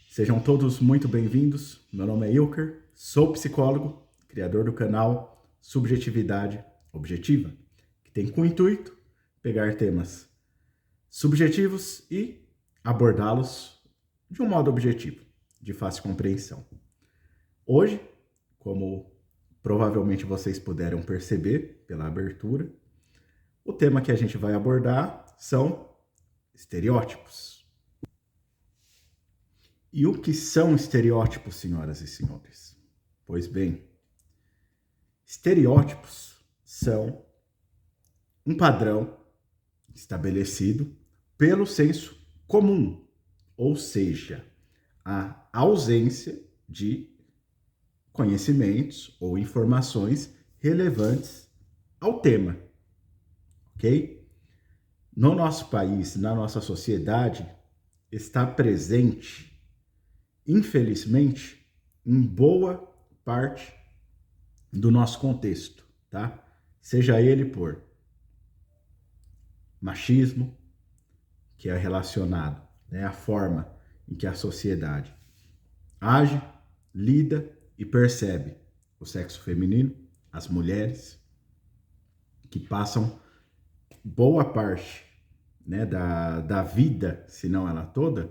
Sejam todos muito bem-vindos. Meu nome é Ilker, sou psicólogo, criador do canal Subjetividade Objetiva, que tem como intuito pegar temas subjetivos e abordá-los de um modo objetivo, de fácil compreensão. Hoje, como provavelmente vocês puderam perceber pela abertura, o tema que a gente vai abordar são estereótipos. E o que são estereótipos, senhoras e senhores? Pois bem, estereótipos são um padrão estabelecido pelo senso comum, ou seja, a ausência de conhecimentos ou informações relevantes ao tema, ok? No nosso país, na nossa sociedade, está presente, infelizmente, em boa parte do nosso contexto, tá? Seja ele por machismo, que é relacionado, né, à forma em que a sociedade age, lida e percebe o sexo feminino, as mulheres, que passam boa parte, né, da vida, se não ela toda,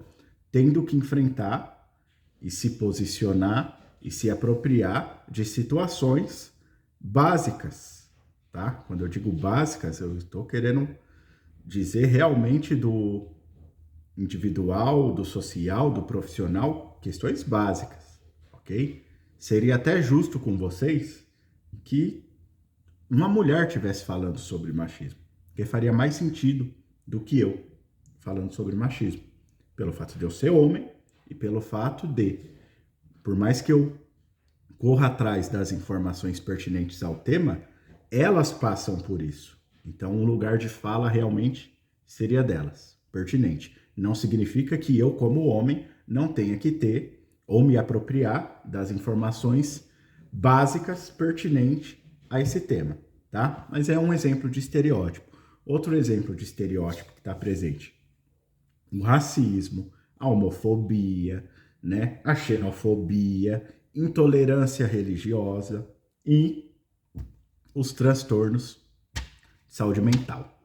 tendo que enfrentar e se posicionar e se apropriar de situações básicas, tá? Quando eu digo básicas, eu estou querendo dizer realmente do individual, do social, do profissional, questões básicas, ok? Seria até justo com vocês que uma mulher estivesse falando sobre machismo, porque faria mais sentido do que eu falando sobre machismo, pelo fato de eu ser homem e pelo fato de, por mais que eu corra atrás das informações pertinentes ao tema, elas passam por isso. Então, um lugar de fala realmente seria delas, pertinente. Não significa que eu, como homem, não tenha que ter ou me apropriar das informações básicas pertinentes a esse tema, tá? Mas é um exemplo de estereótipo. Outro exemplo de estereótipo que está presente: o racismo, a homofobia, né, a xenofobia, intolerância religiosa e os transtornos de saúde mental.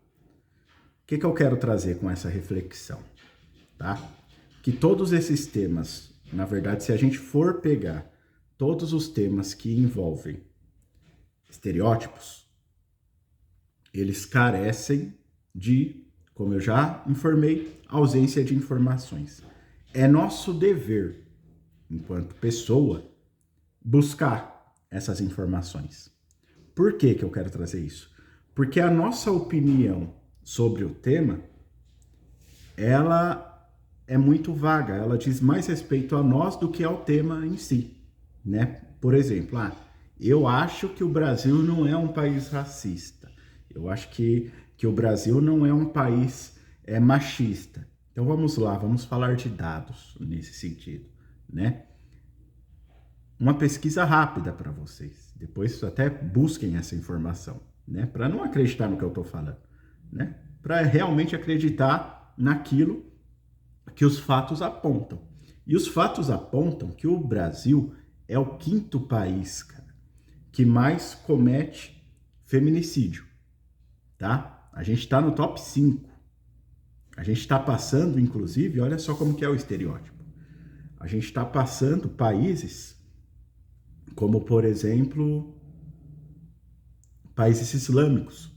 O que eu quero trazer com essa reflexão? Tá? Que todos esses temas, na verdade, se a gente for pegar todos os temas que envolvem estereótipos, eles carecem de, como eu já informei, ausência de informações. É nosso dever, enquanto pessoa, buscar essas informações. Por que eu quero trazer isso? Porque a nossa opinião sobre o tema, ela é muito vaga, ela diz mais respeito a nós do que ao tema em si, né? Por exemplo, eu acho que o Brasil não é um país racista. Eu acho que o Brasil não é um país machista. Então vamos lá, vamos falar de dados nesse sentido, né? Uma pesquisa rápida para vocês. Depois até busquem essa informação, né? Para não acreditar no que eu estou falando, né? Para realmente acreditar naquilo que os fatos apontam. E os fatos apontam que o Brasil é o quinto país, cara, que mais comete feminicídio, tá? A gente está no top 5. A gente está passando, inclusive, olha só como que é o estereótipo. A gente está passando países como, por exemplo, países islâmicos,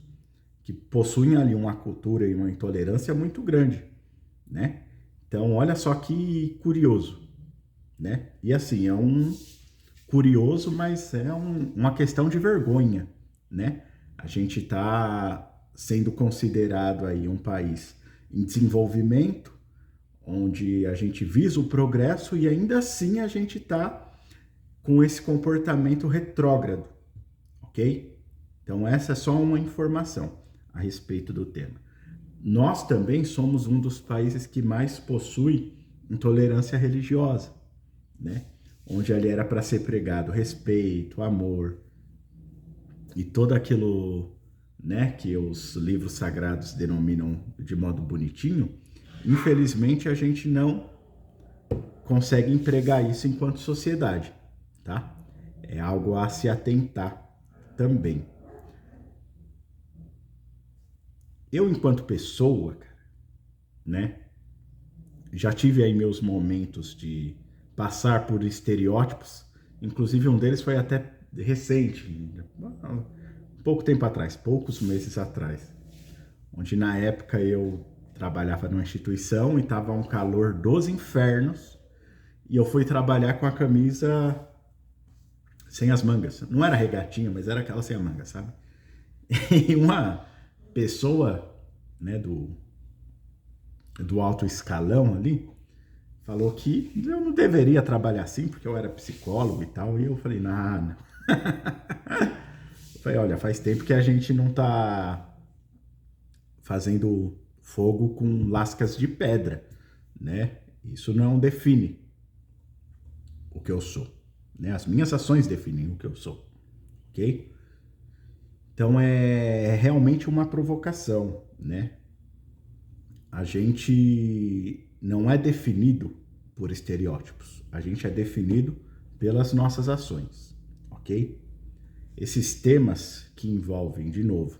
que possuem ali uma cultura e uma intolerância muito grande, né? Então, olha só que curioso, né? E assim, é um curioso, mas é uma questão de vergonha, né? A gente está sendo considerado aí um país em desenvolvimento, onde a gente visa o progresso e ainda assim a gente está com esse comportamento retrógrado, ok? Então essa é só uma informação a respeito do tema. Nós também somos um dos países que mais possui intolerância religiosa, né? Onde ali era para ser pregado respeito, amor, e todo aquilo, né, que os livros sagrados denominam de modo bonitinho, infelizmente a gente não consegue empregar isso enquanto sociedade, tá? É algo a se atentar também. Eu, enquanto pessoa, né, já tive aí meus momentos de passar por estereótipos, inclusive um deles foi até recente, pouco tempo atrás, poucos meses atrás, onde na época eu trabalhava numa instituição e estava um calor dos infernos, e eu fui trabalhar com a camisa sem as mangas. Não era regatinha, mas era aquela sem a manga, sabe? E uma pessoa, né, do alto escalão ali, falou que eu não deveria trabalhar assim, porque eu era psicólogo e tal. E eu falei, não. Eu falei, olha, faz tempo que a gente não tá fazendo fogo com lascas de pedra, né? Isso não define o que eu sou, né? As minhas ações definem o que eu sou, ok? Então é realmente uma provocação, né? A gente não é definido por estereótipos, a gente é definido pelas nossas ações, ok? Esses temas que envolvem, de novo,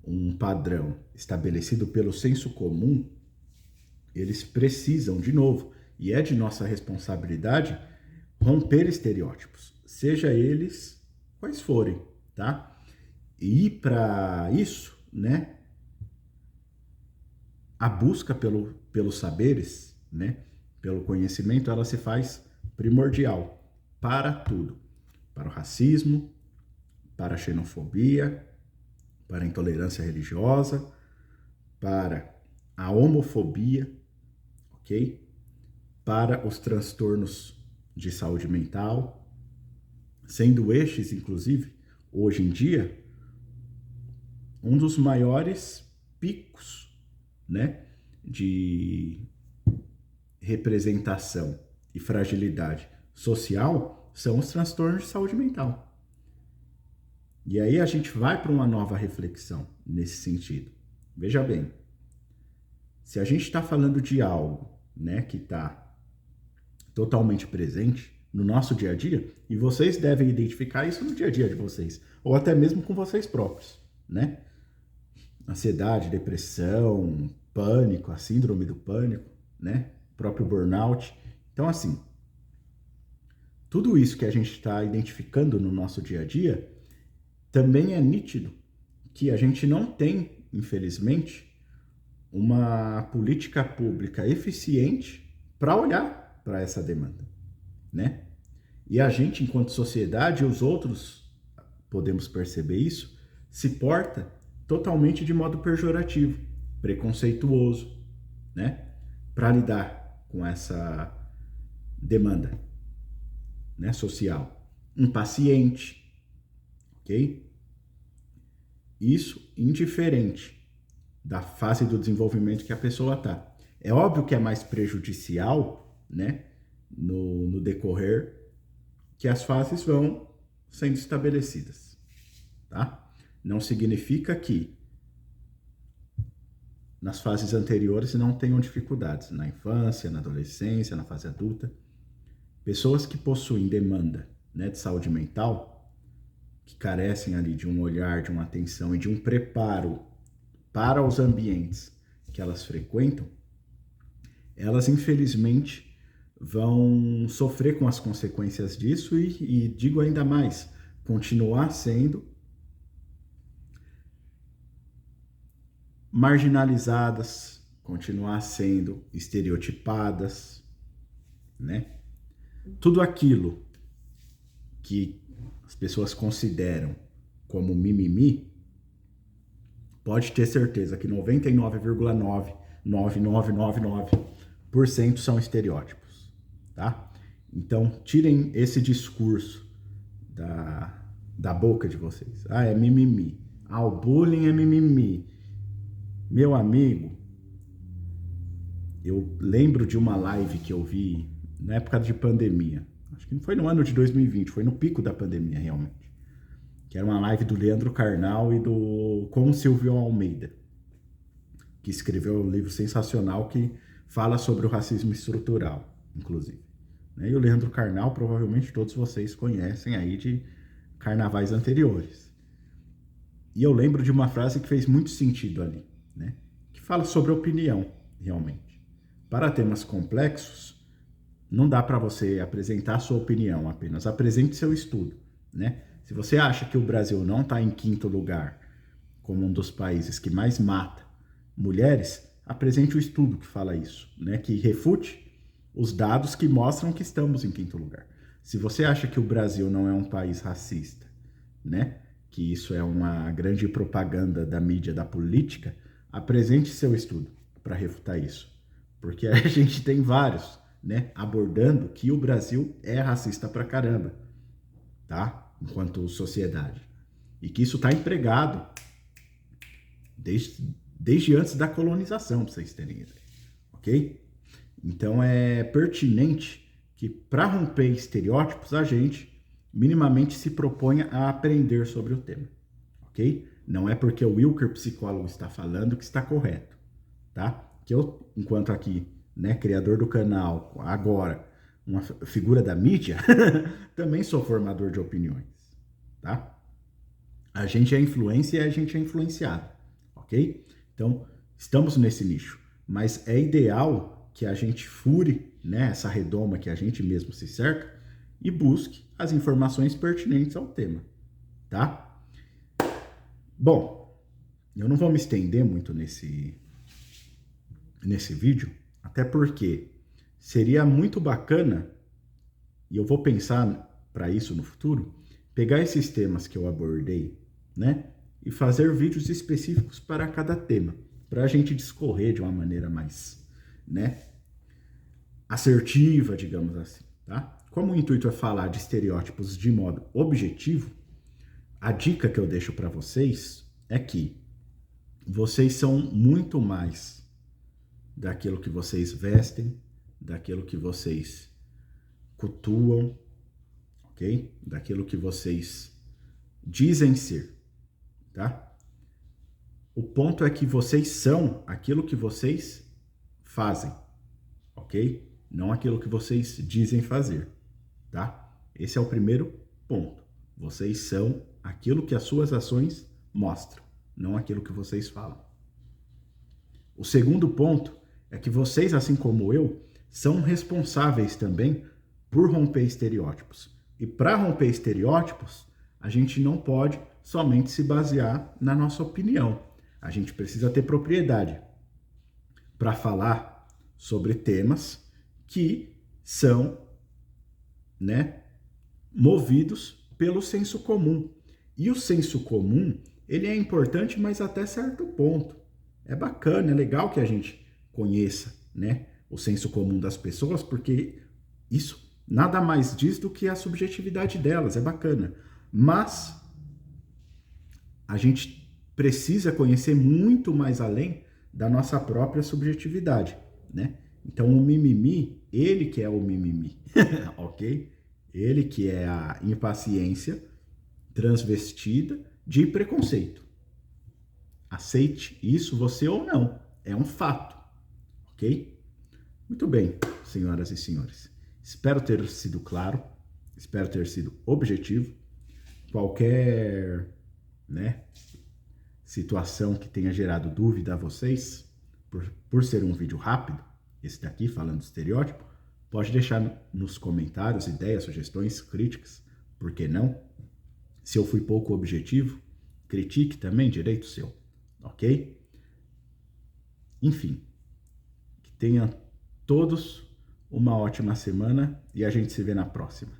um padrão estabelecido pelo senso comum, eles precisam, de novo, e é de nossa responsabilidade, romper estereótipos, seja eles quais forem, tá? E para isso, né, a busca pelos saberes, né, pelo conhecimento, ela se faz primordial para tudo, para o racismo, para a xenofobia, para a intolerância religiosa, para a homofobia, ok? Para os transtornos de saúde mental, sendo estes, inclusive, hoje em dia, um dos maiores picos, né, de representação e fragilidade social são os transtornos de saúde mental. E aí a gente vai para uma nova reflexão nesse sentido. Veja bem, se a gente está falando de algo, né, que está totalmente presente no nosso dia a dia, e vocês devem identificar isso no dia a dia de vocês, ou até mesmo com vocês próprios, né? Ansiedade, depressão, pânico, a síndrome do pânico, né? O próprio burnout. Então, assim, tudo isso que a gente está identificando no nosso dia a dia também é nítido que a gente não tem, infelizmente, uma política pública eficiente para olhar para essa demanda, né? E a gente, enquanto sociedade, e os outros, podemos perceber isso, se porta totalmente de modo pejorativo, preconceituoso, né? Para lidar com essa demanda, né, social. Impaciente, ok? Isso indiferente da fase do desenvolvimento que a pessoa está. É óbvio que é mais prejudicial, né, no decorrer que as fases vão sendo estabelecidas, tá? Não significa que nas fases anteriores não tenham dificuldades, na infância, na adolescência, na fase adulta. Pessoas que possuem demanda, né, de saúde mental, que carecem ali de um olhar, de uma atenção e de um preparo para os ambientes que elas frequentam, elas infelizmente vão sofrer com as consequências disso e digo ainda mais, continuar sendo marginalizadas, continuar sendo estereotipadas, né? Tudo aquilo que as pessoas consideram como mimimi, pode ter certeza que 99,99999% são estereótipos, tá? Então, tirem esse discurso da boca de vocês. Ah, é mimimi. Ah, o bullying é mimimi. Meu amigo, eu lembro de uma live que eu vi na época de pandemia. Acho que não foi no ano de 2020, foi no pico da pandemia, realmente. que era uma live do Leandro Carnal e com o Silvio Almeida, que escreveu um livro sensacional que fala sobre o racismo estrutural, inclusive. E o Leandro Carnal, provavelmente todos vocês conhecem aí de carnavais anteriores. E eu lembro de uma frase que fez muito sentido ali, né? Que fala sobre opinião, realmente. Para temas complexos, não dá para você apresentar a sua opinião apenas, apresente seu estudo, né? Se você acha que o Brasil não está em quinto lugar como um dos países que mais mata mulheres, apresente o estudo que fala isso, né? Que refute os dados que mostram que estamos em quinto lugar. Se você acha que o Brasil não é um país racista, né? Que isso é uma grande propaganda da mídia, da política, apresente seu estudo para refutar isso. Porque a gente tem vários, né? Abordando que o Brasil é racista pra caramba, tá? Enquanto sociedade. E que isso está empregado desde antes da colonização, para vocês terem ideia, ok? Então é pertinente que, para romper estereótipos, a gente minimamente se proponha a aprender sobre o tema, ok? Não é porque o Wilker, psicólogo, está falando que está correto, tá? Que eu, enquanto aqui, né, criador do canal, agora, uma figura da mídia, também sou formador de opiniões, tá? A gente é influência e a gente é influenciado, ok? Então, estamos nesse nicho, mas é ideal que a gente fure, né, essa redoma que a gente mesmo se cerca e busque as informações pertinentes ao tema, tá? Bom, eu não vou me estender muito nesse vídeo, até porque seria muito bacana, e eu vou pensar para isso no futuro, pegar esses temas que eu abordei, né, e fazer vídeos específicos para cada tema, para a gente discorrer de uma maneira mais, né, assertiva, digamos assim, tá? Como o intuito é falar de estereótipos de modo objetivo, a dica que eu deixo para vocês é que vocês são muito mais daquilo que vocês vestem, daquilo que vocês cultuam, ok? Daquilo que vocês dizem ser, tá? O ponto é que vocês são aquilo que vocês fazem, ok? Não aquilo que vocês dizem fazer, tá? Esse é o primeiro ponto. Vocês são aquilo que as suas ações mostram, não aquilo que vocês falam. O segundo ponto é que vocês, assim como eu, são responsáveis também por romper estereótipos. E para romper estereótipos, a gente não pode somente se basear na nossa opinião. A gente precisa ter propriedade para falar sobre temas que são, né, movidos pelo senso comum. E o senso comum, ele é importante, mas até certo ponto. É bacana, é legal que a gente conheça, né, o senso comum das pessoas, porque isso nada mais diz do que a subjetividade delas, é bacana. Mas a gente precisa conhecer muito mais além da nossa própria subjetividade, né? Então o mimimi, ele que é o mimimi, ok? Ele que é a impaciência transvestida de preconceito. Aceite isso, você ou não, é um fato, ok? Muito bem, senhoras e senhores. Espero ter sido claro, espero ter sido objetivo. Qualquer, né, situação que tenha gerado dúvida a vocês, por ser um vídeo rápido, esse daqui falando de estereótipo, pode deixar nos comentários ideias, sugestões, críticas, por que não? Se eu fui pouco objetivo, critique também, direito seu, ok? Enfim, que tenham todos uma ótima semana e a gente se vê na próxima.